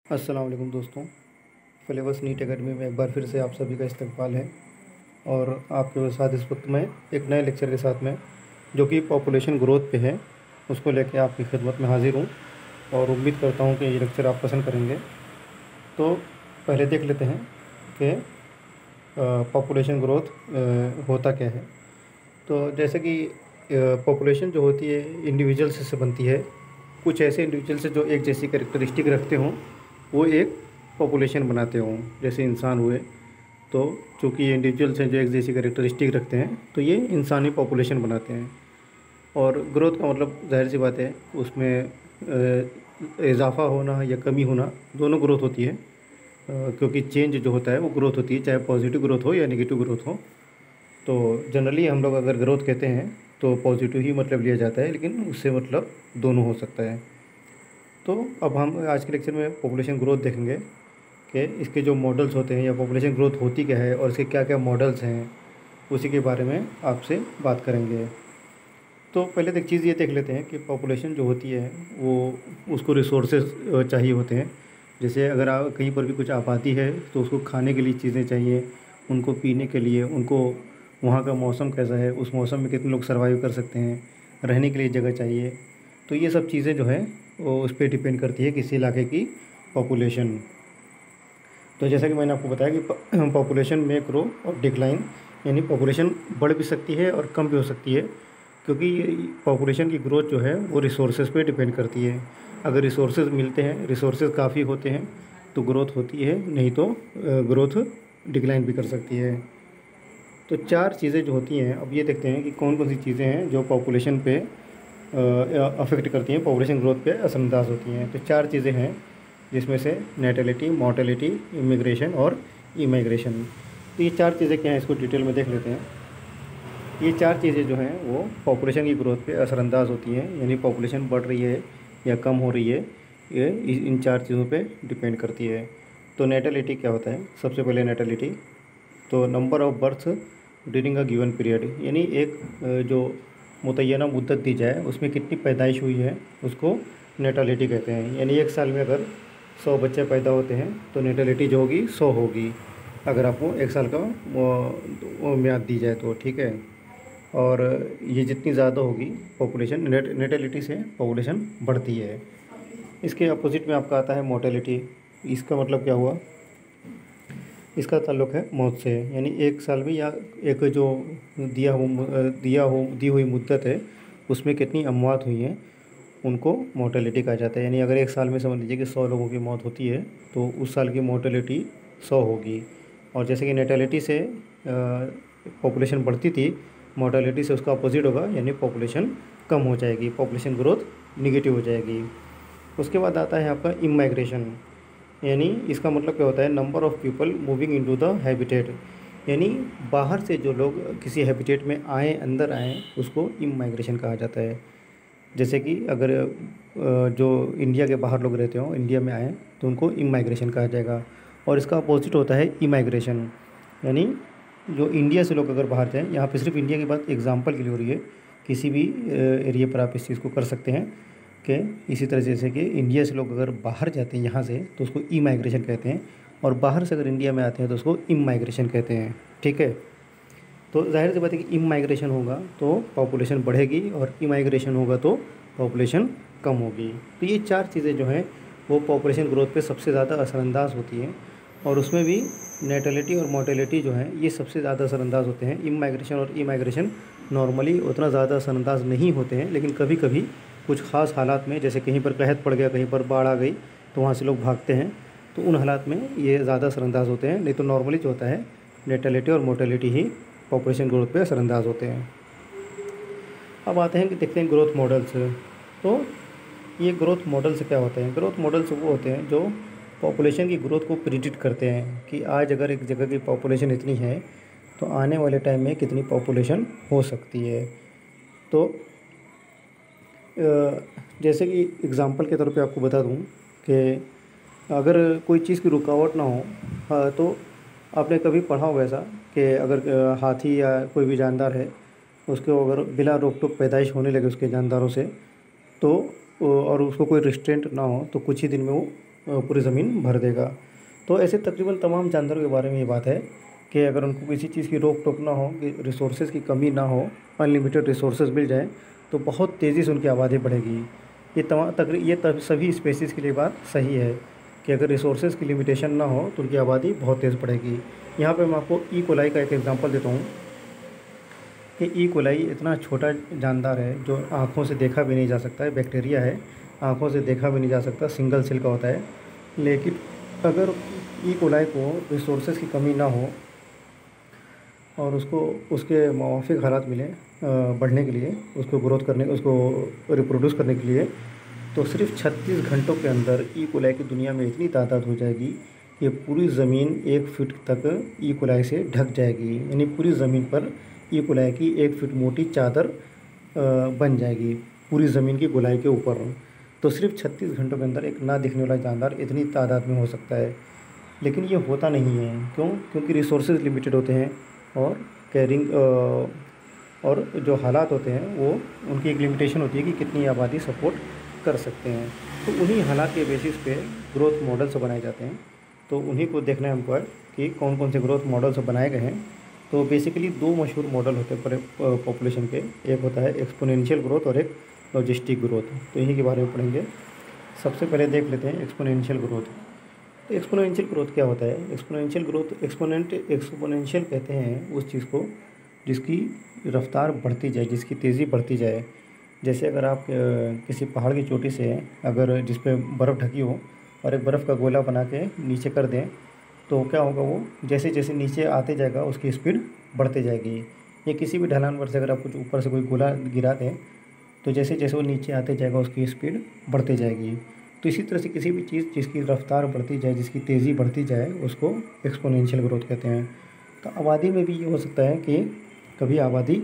अस्सलाम वालेकुम दोस्तों। फ्लेवर्स नीट एकेडमी में एक बार फिर से आप सभी का इस्तकबाल है। और आपके साथ इस वक्त मैं एक नए लेक्चर के साथ में जो कि पॉपुलेशन ग्रोथ पे है उसको लेके आपकी खिदमत में हाज़िर हूँ। और उम्मीद करता हूँ कि ये लेक्चर आप पसंद करेंगे। तो पहले देख लेते हैं कि पॉपुलेशन ग्रोथ होता क्या है। तो जैसे कि पॉपुलेशन जो होती है इंडिविजुअल्स से बनती है। कुछ ऐसे इंडिविजुअल्स जो एक जैसी कैरेक्टरिस्टिक रखते हों वो एक पॉपुलेशन बनाते हों, जैसे इंसान हुए। तो चूँकि ये इंडिविजुअल्स हैं जो एक जैसी कैरेक्टरिस्टिक रखते हैं तो ये इंसानी पॉपुलेशन बनाते हैं। और ग्रोथ का मतलब जाहिर सी बात है उसमें इजाफ़ा होना या कमी होना दोनों ग्रोथ होती है। क्योंकि चेंज जो होता है वो ग्रोथ होती है, चाहे पॉजिटिव ग्रोथ हो या नेगेटिव ग्रोथ हो। तो जनरली हम लोग अगर ग्रोथ कहते हैं तो पॉजिटिव ही मतलब लिया जाता है, लेकिन उससे मतलब दोनों हो सकता है। तो अब हम आज के लेक्चर में पॉपुलेशन ग्रोथ देखेंगे कि इसके जो मॉडल्स होते हैं या पॉपुलेशन ग्रोथ होती क्या है और इसके क्या क्या मॉडल्स हैं, उसी के बारे में आपसे बात करेंगे। तो पहले तो एक चीज़ ये देख लेते हैं कि पॉपुलेशन जो होती है वो उसको रिसोर्सेज चाहिए होते हैं। जैसे अगर कहीं पर भी कुछ आबादी है तो उसको खाने के लिए चीज़ें चाहिए, उनको पीने के लिए, उनको वहाँ का मौसम कैसा है, उस मौसम में कितने लोग सर्वाइव कर सकते हैं, रहने के लिए जगह चाहिए। तो ये सब चीज़ें जो है वो उस पर डिपेंड करती है किसी इलाके की पॉपुलेशन। तो जैसा कि मैंने आपको बताया कि पॉपुलेशन में ग्रो और डिक्लाइन, यानी पॉपुलेशन बढ़ भी सकती है और कम भी हो सकती है। क्योंकि पॉपुलेशन की ग्रोथ जो है वो रिसोर्सेज पे डिपेंड करती है। अगर रिसोर्सेज मिलते हैं, रिसोर्सेज काफ़ी होते हैं तो ग्रोथ होती है, नहीं तो ग्रोथ डिक्लाइन भी कर सकती है। तो चार चीज़ें जो होती हैं, अब ये देखते हैं कि कौन कौन सी चीज़ें हैं जो पॉपुलेशन पे अफेक्ट करती हैं, पॉपुलेशन ग्रोथ पे असरअंदाज होती हैं। तो चार चीज़ें हैं जिसमें से नेटेलिटी, मोर्टेलिटी, इमिग्रेशन और इमाइग्रेशन। तो ये चार चीज़ें क्या हैं इसको डिटेल में देख लेते हैं। ये चार चीज़ें जो हैं वो पॉपुलेशन की ग्रोथ पे असरअंदाज होती हैं, यानी पॉपुलेशन बढ़ रही है या कम हो रही है, ये इन चार चीज़ों पे डिपेंड करती है। तो नेटेलिटी क्या होता है? सबसे पहले नेटेलिटी तो number of birth during a given period, यानी एक जो मुतय्यना मुद्दत दी जाए उसमें कितनी पैदाइश हुई है उसको नेटेलिटी कहते हैं। यानी एक साल में अगर 100 बच्चे पैदा होते हैं तो नेटेलिटी जो होगी 100 होगी, अगर आपको एक साल का वो म्याद दी जाए तो, ठीक है। और ये जितनी ज़्यादा होगी पॉपुलेशन, नेटेलिटी से पॉपुलेशन बढ़ती है। इसके अपोजिट में आपका आता है मोर्टेलिटी। इसका मतलब क्या हुआ? इसका ताल्लुक़ है मौत से, यानी एक साल में या एक जो दी हुई मुद्दत है उसमें कितनी अमवात हुई हैं उनको मोर्टेलिटी कहा जाता है। यानी अगर एक साल में समझ लीजिए कि 100 लोगों की मौत होती है तो उस साल की मोर्टेलिटी 100 होगी। और जैसे कि नेटेलिटी से पॉपुलेशन बढ़ती थी, मोर्टेलिटी से उसका अपोजिट होगा, यानी पॉपुलेशन कम हो जाएगी, पॉपुलेशन ग्रोथ निगेटिव हो जाएगी। उसके बाद आता है आपका इमाइग्रेशन, यानी इसका मतलब क्या होता है? Number of people moving into the habitat, यानी बाहर से जो लोग किसी हैबिटेट में आएँ, अंदर आएँ, उसको इमाइग्रेशन कहा जाता है। जैसे कि अगर जो इंडिया के बाहर लोग रहते हों, इंडिया में आएँ तो उनको इमाइग्रेशन कहा जाएगा। और इसका अपोजिट होता है इमाइग्रेशन, यानी जो इंडिया से लोग अगर बाहर जाएँ, यहाँ पे सिर्फ इंडिया की बात एग्जांपल के लिए हो रही है, किसी भी एरिया पर आप इस चीज़ को कर सकते हैं कि इसी तरह जैसे कि इंडिया से लोग अगर बाहर जाते हैं यहाँ से तो उसको इमाइग्रेशन कहते हैं, और बाहर से अगर इंडिया में आते हैं तो उसको इमाइग्रेशन कहते हैं, ठीक है। तो जाहिर सी बात है कि इमाइग्रेशन होगा तो पॉपुलेशन बढ़ेगी और इमाइग्रेशन होगा तो पॉपुलेशन कम होगी। तो ये चार चीज़ें जो हैं वो पॉपुलेशन ग्रोथ पे सबसे ज़्यादा असरअंदाज होती हैं। और उसमें भी नेटेलिटी और मोर्टेलिटी जो है ये सबसे ज़्यादा असरअंदाज होते हैं। इमाइग्रेशन और इमाइग्रेशन नॉर्मली उतना ज़्यादा असरअंदाज नहीं होते हैं, लेकिन कभी कभी कुछ ख़ास हालात में, जैसे कहीं पर कहत पड़ गया, कहीं पर बाढ़ आ गई तो वहाँ से लोग भागते हैं, तो उन हालात में ये ज़्यादा असरअंदाज होते हैं। नहीं तो नॉर्मली जो होता है नेटेलिटी और मोर्टेलिटी ही पॉपुलेशन ग्रोथ पे असरअंदाज होते हैं। अब आते हैं कि देखते हैं ग्रोथ मॉडल्स। तो ये ग्रोथ मॉडल्स क्या होते हैं? ग्रोथ मॉडल्स वो होते हैं जो पॉपुलेशन की ग्रोथ को प्रिडिक्ट करते हैं कि आज अगर एक जगह की पॉपुलेशन इतनी है तो आने वाले टाइम में कितनी पॉपुलेशन हो सकती है। तो जैसे कि एग्ज़ाम्पल के तौर पे आपको बता दूं कि अगर कोई चीज़ की रुकावट ना हो, तो आपने कभी पढ़ा होगा ऐसा कि अगर हाथी या कोई भी जानदार है उसको अगर बिना रोक टोक पैदाइश होने लगे उसके जानदारों से, तो और उसको कोई रिस्ट्रेंट ना हो तो कुछ ही दिन में वो पूरी ज़मीन भर देगा। तो ऐसे तकरीबन तमाम जानवरों के बारे में ये बात है कि अगर उनको किसी चीज़ की रोक टोक ना हो, कि रिसोर्सेज़ की कमी ना हो, अनलिमिटेड रिसोर्सेज मिल जाए, तो बहुत तेज़ी से उनकी आबादी बढ़ेगी। ये सभी स्पेसीज़ के लिए बात सही है कि अगर रिसोर्सेज़ की लिमिटेशन ना हो तो उनकी आबादी बहुत तेज़ बढ़ेगी। यहाँ पे मैं आपको ई कोलाई का एक एग्जांपल देता हूँ कि ई कोलाई इतना छोटा जानदार है जो आँखों से देखा भी नहीं जा सकता है, बैक्टीरिया है, आँखों से देखा भी नहीं जा सकता, सिंगल सेल का होता है। लेकिन अगर ई कोलाई को रिसोर्सेज़ की कमी ना हो और उसको उसके मुवाफ़िक हालात मिलें बढ़ने के लिए, उसको ग्रोथ करने, उसको रिप्रोड्यूस करने के लिए, तो सिर्फ 36 घंटों के अंदर ई कोलाई की दुनिया में इतनी तादाद हो जाएगी कि पूरी ज़मीन 1 फीट तक ई कोलाई से ढक जाएगी। यानी पूरी ज़मीन पर ई कोलाई की 1 फीट मोटी चादर बन जाएगी पूरी ज़मीन की गोलाई के ऊपर। तो सिर्फ 36 घंटों के अंदर एक ना दिखने वाला जानदार इतनी तादाद में हो सकता है। लेकिन ये होता नहीं है, क्यों? क्योंकि रिसोर्सेज लिमिटेड होते हैं और कैरिंग और जो हालात होते हैं वो उनकी एक लिमिटेशन होती है कि कितनी आबादी सपोर्ट कर सकते हैं। तो उन्हीं हालात के बेसिस पे ग्रोथ मॉडल्स बनाए जाते हैं। तो उन्हीं को देखना है हमको है कि कौन कौन से ग्रोथ मॉडल्स बनाए गए हैं। तो बेसिकली 2 मशहूर मॉडल होते हैं पर पॉपुलेशन के, एक होता है एक्सपोनेंशियल ग्रोथ और एक लॉजिस्टिक ग्रोथ। तो इन्हीं के बारे में पढ़ेंगे। सबसे पहले देख लेते हैं एक्सपोनेंशियल ग्रोथ। तो एक्सपोनेंशियल ग्रोथ क्या होता है? एक्सपोनेंशियल ग्रोथ, एक्सपोनेंशियल कहते हैं उस चीज़ को जिसकी रफ्तार बढ़ती जाए, जिसकी तेज़ी बढ़ती जाए। जैसे अगर आप किसी पहाड़ की चोटी से अगर जिस पे बर्फ़ ढकी हो और एक बर्फ़ का गोला बना के नीचे कर दें, तो क्या होगा, वो जैसे जैसे नीचे आते जाएगा उसकी स्पीड बढ़ते जाएगी। या किसी भी ढलान पर से अगर आप कुछ ऊपर से कोई गोला गिरा दें, तो जैसे जैसे वो नीचे आते जाएगा उसकी स्पीड बढ़ते जाएगी। तो इसी तरह से किसी भी चीज़ जिसकी रफ्तार बढ़ती जाए, जिसकी तेज़ी बढ़ती जाए, उसको एक्सपोनेंशियल ग्रोथ कहते हैं। तो आबादी में भी ये हो सकता है कि कभी आबादी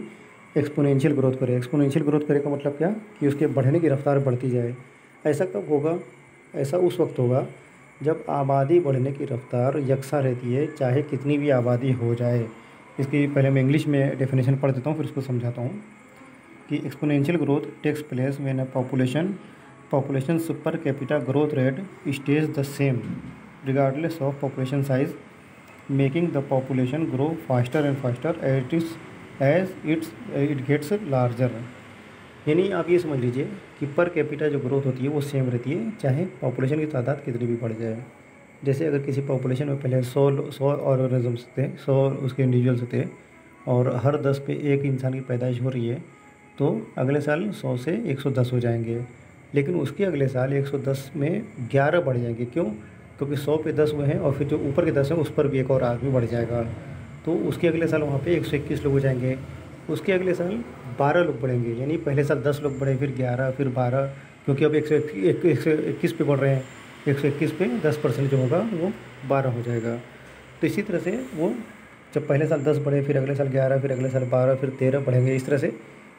एक्सपोनेंशियल ग्रोथ करे। एक्सपोनेंशियल ग्रोथ करे का मतलब क्या, कि उसके बढ़ने की रफ्तार बढ़ती जाए। ऐसा कब होगा? ऐसा उस वक्त होगा जब आबादी बढ़ने की रफ्तार यकसा रहती है, चाहे कितनी भी आबादी हो जाए। इसकी पहले मैं इंग्लिश में डेफिनेशन पढ़ देता हूँ, फिर उसको समझाता हूँ कि exponential growth takes place when a population per capita growth rate stays the same regardless of population size, making the population grow faster and faster as it gets larger. यानी आप ये समझ लीजिए कि पर कैपिटा जो growth होती है वो सेम रहती है, चाहे पॉपुलेशन की तादाद कितनी भी बढ़ जाए। जैसे अगर किसी पॉपुलेशन में पहले 100 ऑर्गेनिजम्स थे, 100 उसके इंडिविजुअल्स थे, और हर 10 पे एक इंसान की पैदाइश हो रही है, तो अगले साल 100 से 110 हो जाएंगे। लेकिन उसके अगले साल 110 में 11 बढ़ जाएंगे। क्यों? क्योंकि 100 पे 10 हुए हैं और फिर जो ऊपर के 10 हैं उस पर भी एक और आदमी बढ़ जाएगा। तो उसके अगले साल वहाँ पे 121 लोग हो जाएंगे। उसके अगले साल 12 लोग बढ़ेंगे। यानी पहले साल 10 लोग बढ़े, फिर 11, फिर 12, क्योंकि अब 121 पे बढ़ रहे हैं। 121 पे 10% जो होगा वो 12 हो जाएगा। तो इसी तरह से वो जब पहले साल 10 बढ़े, फिर अगले साल 11, फिर अगले साल 12, फिर 13 बढ़ेंगे। इस तरह से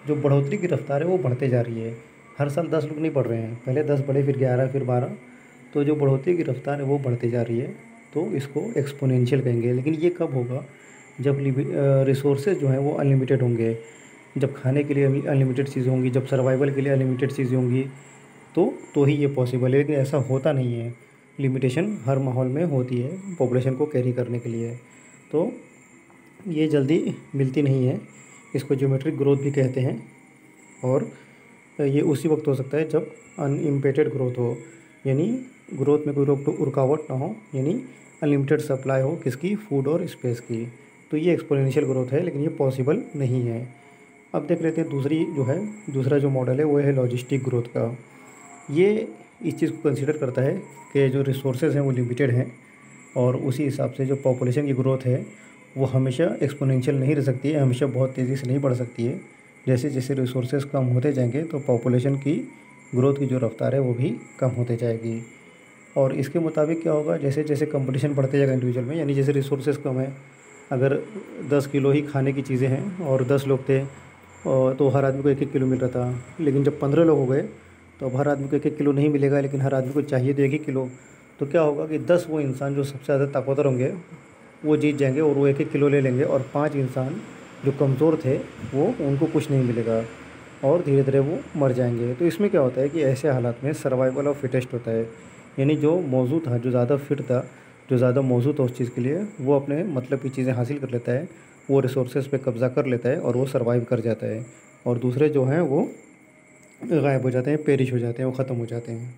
जो बढ़ोतरी की रफ्तार है वो बढ़ते जा रही है। हर साल 10 लोग नहीं बढ़ रहे हैं, पहले 10 बढ़े, फिर 11, फिर 12। तो जो बढ़ोतरी की रफ्तार है वो बढ़ते जा रही है। तो इसको एक्सपोनेंशियल कहेंगे। लेकिन ये कब होगा? जब रिसोर्सेज जो हैं वो अनलिमिटेड होंगे, जब खाने के लिए अनलिमिटेड चीज़ें होंगी, जब सर्वाइवल के लिए अनलिमिटेड चीज़ें होंगी, तो ही ये पॉसिबल है। लेकिन ऐसा होता नहीं है। लिमिटेशन हर माहौल में होती है पॉपुलेशन को कैरी करने के लिए। तो ये जल्दी मिलती नहीं है। इसको ज्योमेट्रिक ग्रोथ भी कहते हैं। और ये उसी वक्त हो सकता है जब अनइम्पेटेड ग्रोथ हो, यानी ग्रोथ में कोई रुकावट ना हो, यानी अनलिमिटेड सप्लाई हो किसकी, फूड और स्पेस की। तो ये एक्सपोनेंशियल ग्रोथ है, लेकिन ये पॉसिबल नहीं है। अब देख लेते हैं दूसरा जो मॉडल है वो है लॉजिस्टिक ग्रोथ का। ये इस चीज़ को कंसिडर करता है कि जो रिसोर्सेज हैं वो लिमिटेड हैं, और उसी हिसाब से जो पॉपुलेशन की ग्रोथ है वो हमेशा एक्सपोनेंशियल नहीं रह सकती है, हमेशा बहुत तेज़ी से नहीं बढ़ सकती है। जैसे जैसे रिसोर्सेज कम होते जाएंगे तो पॉपुलेशन की ग्रोथ की जो रफ्तार है वो भी कम होते जाएगी। और इसके मुताबिक क्या होगा, जैसे जैसे कंपटीशन बढ़ते जाएगा इंडिविजुअल में, यानी जैसे रिसोर्सेज कम है, अगर 10 किलो ही खाने की चीज़ें हैं और 10 लोग थे, तो हर आदमी को 1-1 किलो मिल रहा था। लेकिन जब 15 लोग हो गए तो अब हर आदमी को 1-1 किलो नहीं मिलेगा, लेकिन हर आदमी को चाहिए तो 1-1 किलो। तो क्या होगा कि 10 वो इंसान जो सबसे ज़्यादा ताकतवर होंगे वो जीत जाएंगे और वो 1-1 किलो ले लेंगे, और 5 इंसान जो कमज़ोर थे वो उनको कुछ नहीं मिलेगा और धीरे धीरे वो मर जाएंगे। तो इसमें क्या होता है कि ऐसे हालात में सर्वाइवल ऑफ फिटेस्ट होता है, यानी जो मौजूद था, जो ज़्यादा फिट था, जो ज़्यादा मौजूद था उस चीज़ के लिए, वो अपने मतलब की चीज़ें हासिल कर लेता है, वो रिसोर्सेज पे कब्ज़ा कर लेता है और वो सर्वाइव कर जाता है। और दूसरे जो हैं वो गायब हो जाते हैं, पेरिश हो जाते हैं, वो ख़त्म हो जाते हैं।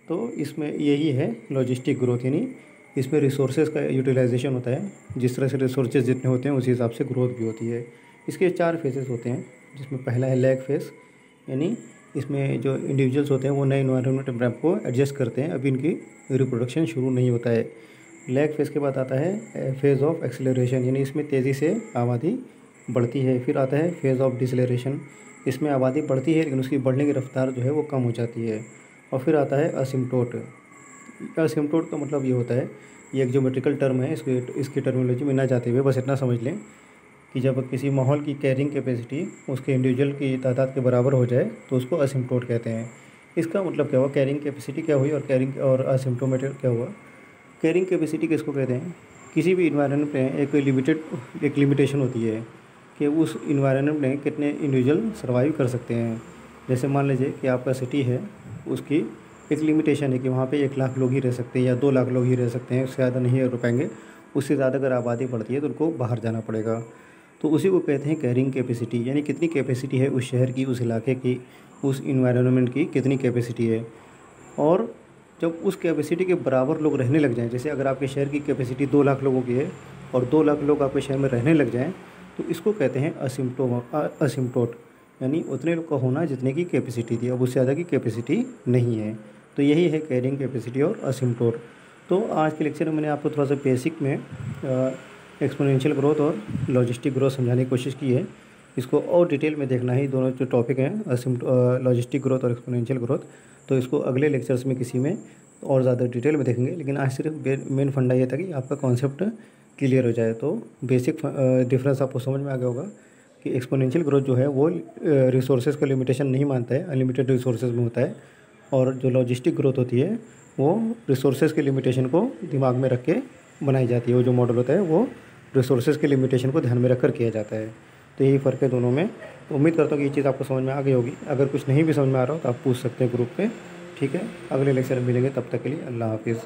तो इसमें यही है लॉजिस्टिक ग्रोथ, यानी इसमें रिसोर्सेज का यूटिलाइजेशन होता है। जिस तरह से रिसोर्सेज जितने होते हैं उसी हिसाब से ग्रोथ भी होती है। इसके 4 फेजेस होते हैं, जिसमें पहला है लैग फेज़, यानी इसमें जो इंडिविजुअल्स होते हैं वो नए एनवायरनमेंट को एडजस्ट करते हैं, अभी इनकी रिप्रोडक्शन शुरू नहीं होता है। लैग फेज़ के बाद आता है फेज़ ऑफ एक्सेलरेशन, यानी इसमें तेज़ी से आबादी बढ़ती है। फिर आता है फेज़ ऑफ डिसलेरेशन, इसमें आबादी बढ़ती है लेकिन उसकी बढ़ने की रफ्तार जो है वो कम हो जाती है। और फिर आता है असिम्प्टोट। असिम्प्टोट का मतलब ये होता है, ये एक ज्योमेट्रिकल टर्म है, इसकी टर्मिनोलॉजी में ना जाते हुए बस इतना समझ लें कि जब किसी माहौल की कैरिंग कैपेसिटी उसके इंडिविजुअल की तादाद के बराबर हो जाए तो उसको असिम्प्टोट कहते हैं। इसका मतलब क्या हुआ, कैरिंग कैपेसिटी क्या हुई और कैरिंग और असिम्प्टोमेट क्या हुआ। कैरिंग कैपेसिटी किसको कहते हैं, किसी भी इन्वायरमेंट में एक लिमिटेशन होती है कि उस इन्वायरमेंट में कितने इंडिविजुअल सर्वाइव कर सकते हैं। जैसे मान लीजिए कि आपका सिटी है, उसकी एक लिमिटेशन है कि वहाँ पे 1 लाख लोग ही रह सकते हैं या 2 लाख लोग ही रह सकते हैं, उससे ज़्यादा नहीं रह पाएंगे। उससे ज़्यादा अगर आबादी बढ़ती है तो उनको बाहर जाना पड़ेगा। तो उसी को कहते हैं कैरिंग कैपेसिटी, यानी कितनी कैपेसिटी है उस शहर की, उस इलाके की, उस इन्वायरमेंट की कितनी कैपेसिटी है। और जब उस कैपेसिटी के बराबर लोग रहने लग जाएँ, जैसे अगर आपके शहर की कैपेसिटी 2 लाख लोगों की है और 2 लाख लोग आपके शहर में रहने लग जाएँ, तो इसको कहते हैं असिम्प्टोट, यानी उतने लोग का होना जितने की कैपेसिटी थी, अब उससे ज़्यादा की कैपेसिटी नहीं है। तो यही है कैरिंग कैपेसिटी और असिम्प्टोट। तो आज के लेक्चर में मैंने आपको थोड़ा सा बेसिक में एक्सपोनेंशियल ग्रोथ और लॉजिस्टिक ग्रोथ समझाने की कोशिश की है। इसको और डिटेल में देखना है, दोनों जो टॉपिक हैं लॉजिस्टिक ग्रोथ और एक्सपोनेंशियल ग्रोथ, तो इसको अगले लेक्चर्स में किसी में और ज़्यादा डिटेल में देखेंगे। लेकिन आज सिर्फ मेन फंडा ये था कि आपका कॉन्सेप्ट क्लियर हो जाए। तो बेसिक डिफरेंस आपको समझ में आ गया होगा कि एक्सपोनेंशियल ग्रोथ जो है वो रिसोर्सेज का लिमिटेशन नहीं मानता है, अनलिमिटेड रिसोर्सेज में होता है। और जो लॉजिस्टिक ग्रोथ होती है वो रिसोर्सेज के लिमिटेशन को दिमाग में रख के बनाई जाती है। वो जो मॉडल होता है वो रिसोर्सेज के लिमिटेशन को ध्यान में रख कर किया जाता है। तो यही फ़र्क है दोनों में। उम्मीद करता हूँ कि ये चीज़ आपको समझ में आ गई होगी। अगर कुछ नहीं भी समझ में आ रहा हो तो आप पूछ सकते हैं ग्रुप पे, ठीक है। अगले लेक्चर में मिलेंगे, तब तक के लिए अल्लाह हाफिज़।